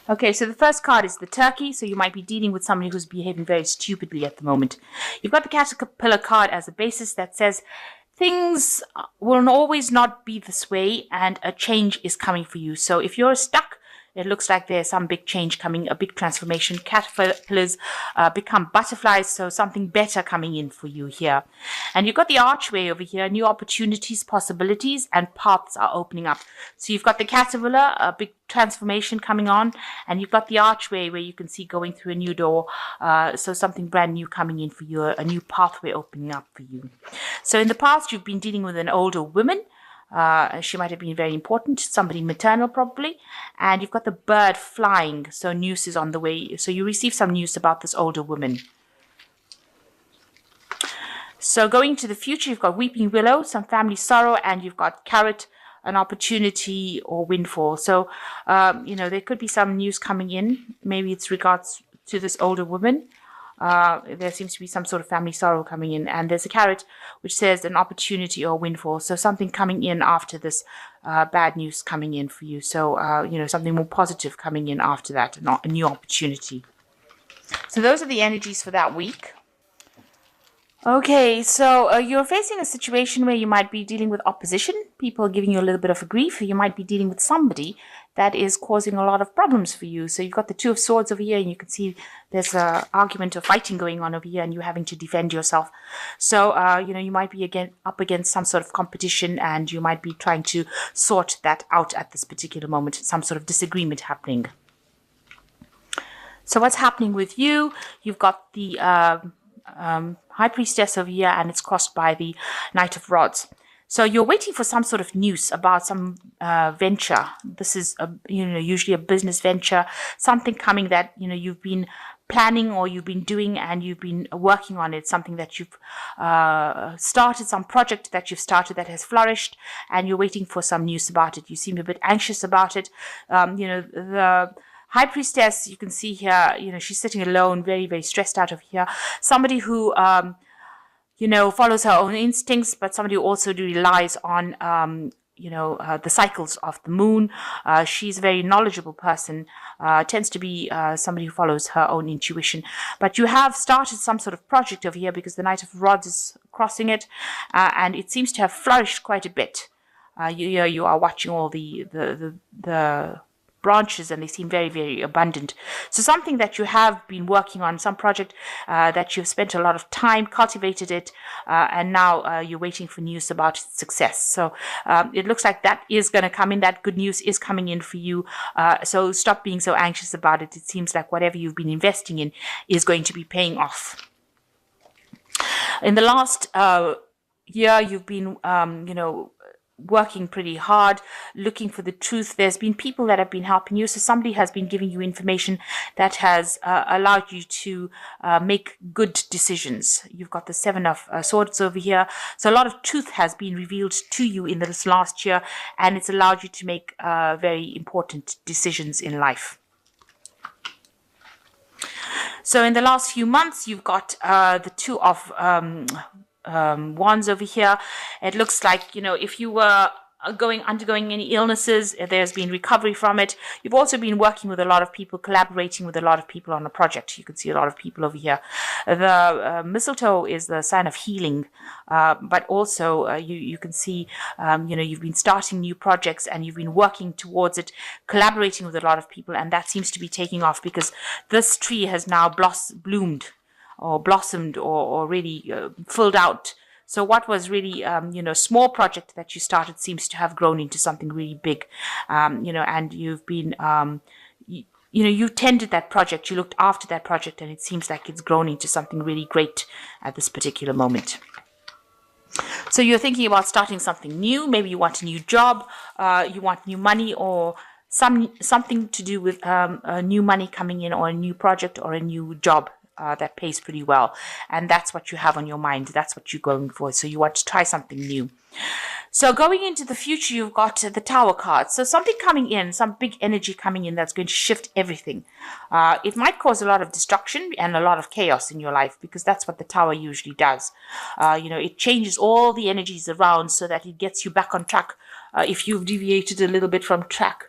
Okay, so the first card is the turkey. So you might be dealing with somebody who's behaving very stupidly at the moment. You've got the caterpillar card as a basis that says things will always not be this way and a change is coming for you. So if you're stuck, it looks like there's some big change coming, a big transformation. Caterpillars become butterflies, so something better coming in for you here. And you've got the archway over here, new opportunities, possibilities, and paths are opening up. So you've got the caterpillar, a big transformation coming on, and you've got the archway where you can see going through a new door. So something brand new coming in for you, a new pathway opening up for you. So in the past, you've been dealing with an older woman. She might have been very important, somebody maternal probably. And you've got the bird flying, so news is on the way. So you receive some news about this older woman. So going to the future, you've got weeping willow, some family sorrow, and you've got carrot, an opportunity or windfall. So, there could be some news coming in. Maybe it's regards to this older woman. There seems to be some sort of family sorrow coming in, and there's a carrot which says an opportunity or windfall. So something coming in after this bad news coming in for you. So, something more positive coming in after that, a new opportunity. So those are the energies for that week. Okay, so you're facing a situation where you might be dealing with opposition, people giving you a little bit of a grief. You might be dealing with somebody that is causing a lot of problems for you. So you've got the Two of Swords over here, and you can see there's an argument of fighting going on over here, and you're having to defend yourself. So, you might be up against some sort of competition, and you might be trying to sort that out at this particular moment, some sort of disagreement happening. So what's happening with you? You've got the High Priestess over here, and it's crossed by the Knight of Rods. So you're waiting for some sort of news about some venture. This is usually a business venture, something coming that you've been planning or you've been doing and you've been working on it, something that you've started, some project that you've started that has flourished, and you're waiting for some news about it. You seem a bit anxious about it. The High Priestess, you can see here, she's sitting alone, very, very stressed out of here. Somebody who, follows her own instincts, but somebody who also relies on, the cycles of the moon. She's a very knowledgeable person, tends to be somebody who follows her own intuition. But you have started some sort of project over here because the Knight of Rods is crossing it, and it seems to have flourished quite a bit. You are watching all the branches, and they seem very, very abundant. So something that you have been working on, some project that you've spent a lot of time, cultivated it, and now you're waiting for news about its success. So it looks like that is going to come in. That good news is coming in for you. So stop being so anxious about it. It seems like whatever you've been investing in is going to be paying off. In the last year, you've been, working pretty hard, looking for the truth. There's been people that have been helping you. So somebody has been giving you information that has allowed you to make good decisions. You've got the Seven of Swords over here. So a lot of truth has been revealed to you in this last year, and it's allowed you to make very important decisions in life. So in the last few months, you've got the Two of Wands over here. It looks like, if you were undergoing any illnesses, there's been recovery from it. You've also been working with a lot of people, collaborating with a lot of people on a project. You can see a lot of people over here. The mistletoe is the sign of healing, but also you can see, you've been starting new projects and you've been working towards it, collaborating with a lot of people, and that seems to be taking off because this tree has now bloomed or blossomed or really filled out. So what was really, small project that you started seems to have grown into something really big, and you've been, you tended that project, you looked after that project, and it seems like it's grown into something really great at this particular moment. So you're thinking about starting something new. Maybe you want a new job, you want new money, or something to do with new money coming in, or a new project or a new job that pays pretty well. And that's what you have on your mind. That's what you're going for. So you want to try something new. So going into the future, you've got the Tower card. So something coming in, some big energy coming in that's going to shift everything. It might cause a lot of destruction and a lot of chaos in your life, because that's what the Tower usually does. It changes all the energies around so that it gets you back on track if you've deviated a little bit from track.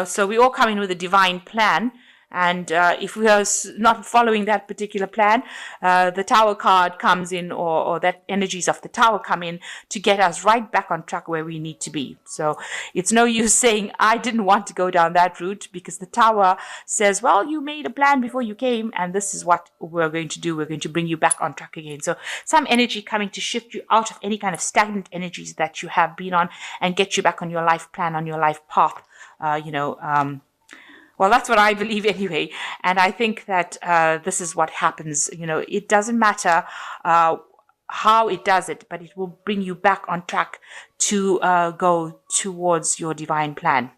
So we all come in with a divine plan. And if we are not following that particular plan, the Tower card comes in, or that energies of the Tower come in to get us right back on track where we need to be. So it's no use saying, I didn't want to go down that route, because the Tower says, well, you made a plan before you came, and this is what we're going to do. We're going to bring you back on track again. So some energy coming to shift you out of any kind of stagnant energies that you have been on and get you back on your life plan, on your life path, well, that's what I believe anyway. And I think that this is what happens. It doesn't matter how it does it, but it will bring you back on track to go towards your divine plan.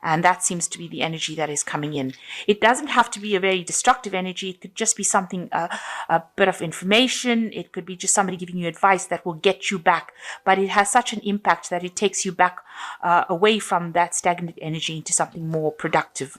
And that seems to be the energy that is coming in. It doesn't have to be a very destructive energy. It could just be something, a bit of information. It could be just somebody giving you advice that will get you back. But it has such an impact that it takes you back away from that stagnant energy into something more productive.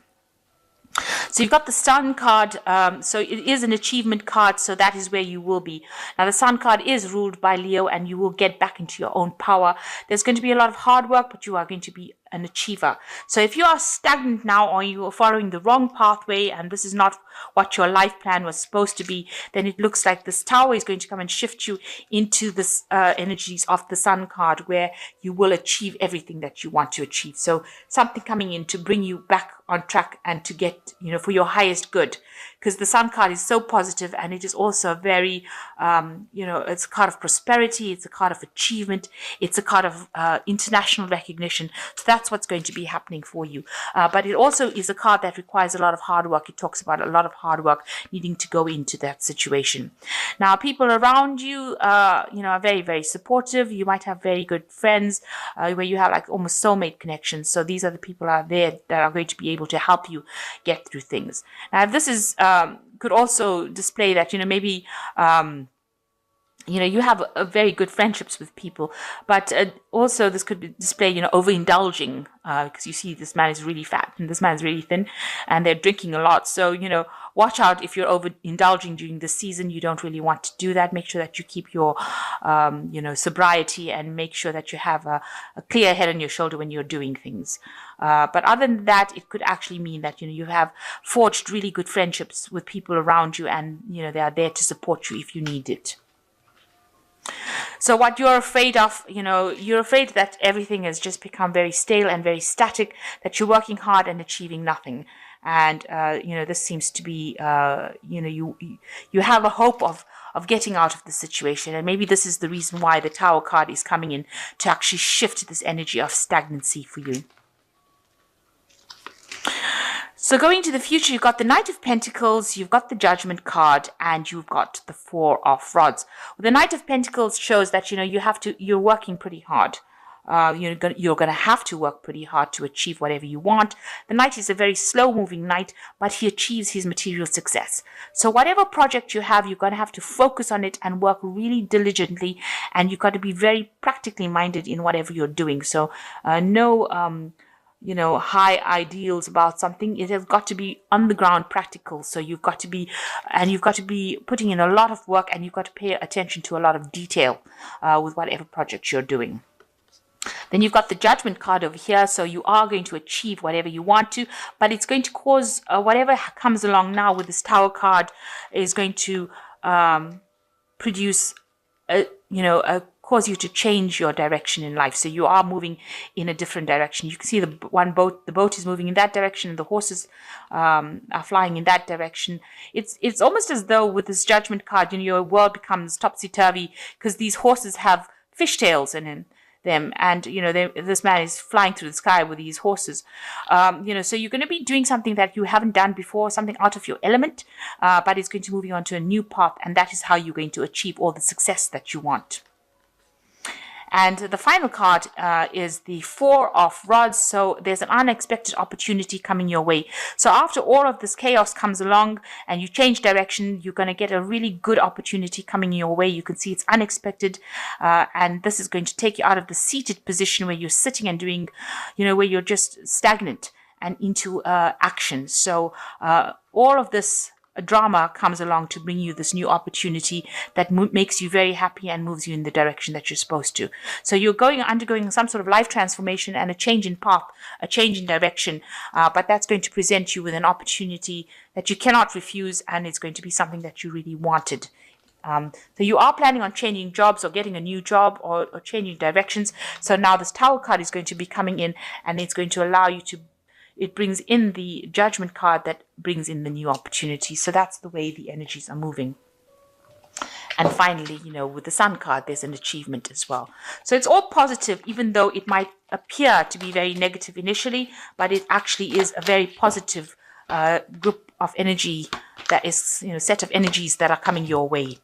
So you've got the Sun card, so it is an achievement card, so that is where you will be. Now the Sun card is ruled by Leo, and you will get back into your own power. There's going to be a lot of hard work, but you are going to be an achiever. So if you are stagnant now, or you are following the wrong pathway, and this is not what your life plan was supposed to be, then it looks like this Tower is going to come and shift you into this energies of the Sun card, where you will achieve everything that you want to achieve. So something coming in to bring you back on track and to get, for your highest good, because the Sun card is so positive, and it is also very, it's a card of prosperity, it's a card of achievement, it's a card of international recognition. So that's what's going to be happening for you. But it also is a card that requires a lot of hard work. It talks about a lot of hard work needing to go into that situation. Now, people around you, are very, very supportive. You might have very good friends where you have like almost soulmate connections. So these are the people out there that are going to be able to help you get through things. Now, if this is could also display that, maybe you have a very good friendships with people, but also this could display, overindulging, because you see this man is really fat and this man is really thin, and they're drinking a lot. So, watch out if you're overindulging during the season. You don't really want to do that. Make sure that you keep your, sobriety, and make sure that you have a clear head on your shoulder when you're doing things. But other than that, it could actually mean that, you have forged really good friendships with people around you, and, they are there to support you if you need it. So what you're afraid of, you're afraid that everything has just become very stale and very static, that you're working hard and achieving nothing. And, this seems to be, you have a hope of getting out of the situation. And maybe this is the reason why the Tower card is coming in, to actually shift this energy of stagnancy for you. So going to the future, you've got the Knight of Pentacles, you've got the Judgment card, and you've got the Four of Rods. Well, the Knight of Pentacles shows that, you're working pretty hard. You're going to have to work pretty hard to achieve whatever you want. The Knight is a very slow-moving knight, but he achieves his material success. So whatever project you have, you're going to have to focus on it and work really diligently, and you've got to be very practically minded in whatever you're doing. So no high ideals about something. It has got to be on the ground practical. So you've got to be putting in a lot of work, and you've got to pay attention to a lot of detail with whatever project you're doing. Then you've got the Judgment card over here. So you are going to achieve whatever you want to, but it's going to cause whatever comes along now with this Tower card is going to produce cause you to change your direction in life. So you are moving in a different direction. You can see the boat is moving in that direction, and the horses are flying in that direction. It's almost as though with this Judgment card, your world becomes topsy-turvy, because these horses have fishtails in them, and this man is flying through the sky with these horses. So you're going to be doing something that you haven't done before, something out of your element, but it's going to move you onto a new path, and that is how you're going to achieve all the success that you want. And the final card is the Four of Rods. So there's an unexpected opportunity coming your way. So after all of this chaos comes along and you change direction, you're going to get a really good opportunity coming your way. You can see it's unexpected. And this is going to take you out of the seated position where you're sitting and doing, where you're just stagnant, and into action. So all of this a drama comes along to bring you this new opportunity that makes you very happy and moves you in the direction that you're supposed to. So you're undergoing some sort of life transformation and a change in path, a change in direction, but that's going to present you with an opportunity that you cannot refuse, and it's going to be something that you really wanted. So you are planning on changing jobs or getting a new job or changing directions. So now this Tower card is going to be coming in, and it's going to allow you to, it brings in the Judgment card that brings in the new opportunity. So that's the way the energies are moving. And finally, with the Sun card, there's an achievement as well. So it's all positive, even though it might appear to be very negative initially, but it actually is a very positive group of energy that is, set of energies that are coming your way.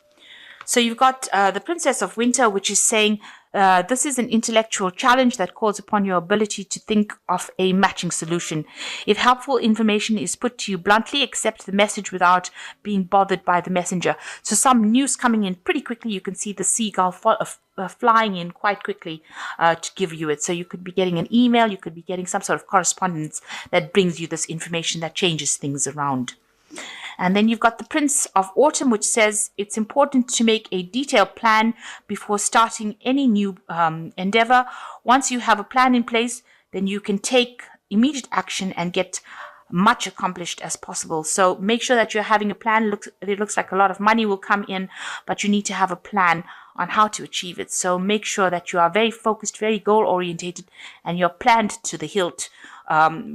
So you've got the Princess of Winter, which is saying this is an intellectual challenge that calls upon your ability to think of a matching solution. If helpful information is put to you bluntly, accept the message without being bothered by the messenger. So some news coming in pretty quickly. You can see the seagull flying in quite quickly to give you it. So you could be getting an email, you could be getting some sort of correspondence that brings you this information that changes things around. And then you've got the Prince of Autumn, which says it's important to make a detailed plan before starting any new endeavor. Once you have a plan in place, then you can take immediate action and get much accomplished as possible. So make sure that you're having a plan. It looks like a lot of money will come in, but you need to have a plan on how to achieve it. So make sure that you are very focused, very goal orientated, and you're planned to the hilt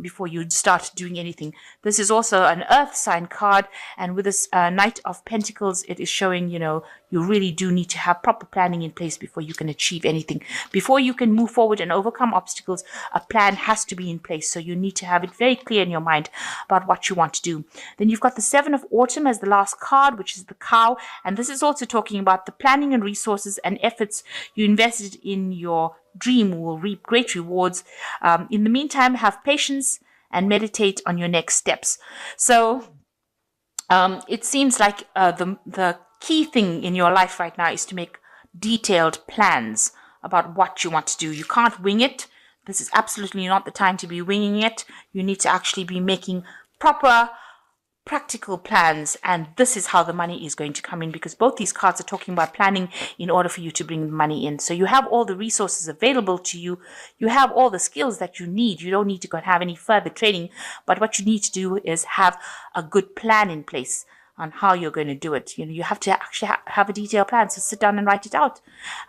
before you start doing anything. This is also an earth sign card, and with this Knight of Pentacles, it is showing, you really do need to have proper planning in place before you can achieve anything. Before you can move forward and overcome obstacles, a plan has to be in place. So you need to have it very clear in your mind about what you want to do. Then you've got the Seven of Autumn as the last card, which is the Cow, and this is also talking about the planning and resources and efforts you invested in your dream will reap great rewards. In the meantime, have patience and meditate on your next steps. So it seems like the key thing in your life right now is to make detailed plans about what you want to do. You can't wing it. This is absolutely not the time to be winging it. You need to actually be making proper practical plans, and this is how the money is going to come in, because both these cards are talking about planning in order for you to bring the money in. So you have all the resources available to you. You have all the skills that you need. You don't need to go and have any further training, but what you need to do is have a good plan in place on how you're going to do it. You have to actually have a detailed plan. So sit down and write it out.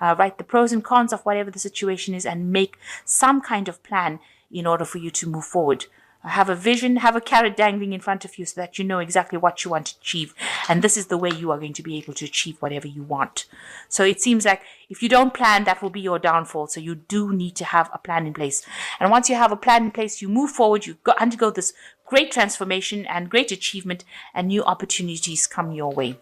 Write the pros and cons of whatever the situation is and make some kind of plan in order for you to move forward. Have a vision, have a carrot dangling in front of you so that you know exactly what you want to achieve. And this is the way you are going to be able to achieve whatever you want. So it seems like if you don't plan, that will be your downfall. So you do need to have a plan in place. And once you have a plan in place, you move forward, you undergo this great transformation and great achievement, and new opportunities come your way.